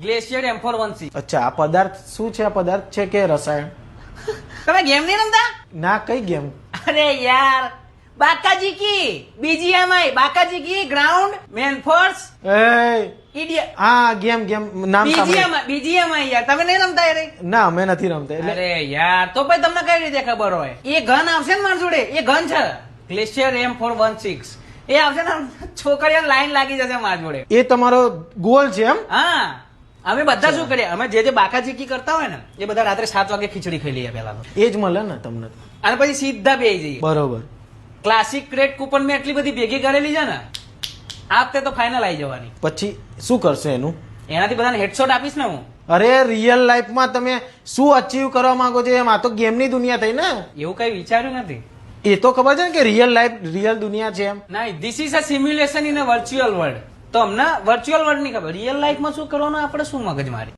Glacier M416. અચ્છા આ પદાર્થ શું છે? આ પદાર્થ છે કે રસાયણ? તમે ગેમ નહીં રમતા? ના કઈ ગેમ? અરે યાર બાકાજી કી BGMI બાકાજી કી ગ્રાઉન્ડ મેન ફોર્સ એ ઇડિયટ હા ગેમ નામ સાંભળ્યું. BGMI યાર તમે નહીં રમતા યાર? ના અમે નથી રમતા એટલે અરે યાર તો પછી તમને કઈ રીતે ખબર હોય? એ ગન આવશે ને મારી જોડે, એ ગન છે ગ્લેશિયર M416. એ આવશે ને છોકરીઓ લાઈન લાગી જશે મારી જોડે. એ તમારો ગોલ છે એમ? હા અમે બધા શું કરીએ, અમે જે બાકાચીકી કરતા હોય ને એ બધા રાત્રે 7 વાગે ખીચડી ખાઈ લઈએ પેલા તો, એ જ મળે ને તમને તો. અને પછી સીધા બેસી જઈએ. બરોબર. ક્લાસિક ક્રેડ કૂપન મેં એટલી બધી ભેગી કરેલી છે ને, આ વખતે તો ફાઇનલ આવી જવાની. પછી શું કરશે એનું? એનાથી બધાને હેડશોટ આપીશ ને હું. અરે રિયલ લાઈફમાં તમે શું અચીવ કરવા માંગો છો? એમ આ તો ગેમની દુનિયા થઈ ને. એવું કઈ વિચાર્યું નથી. એ તો ખબર છે ને કે રિયલ દુનિયા છે એમ. ના, this is a simulation in a virtual world. તો અમને વર્ચ્યુઅલ વર્લ્ડ ની ખબર, રિયલ લાઈફમાં શું કરવાનું આપણે શું મગજ મારી.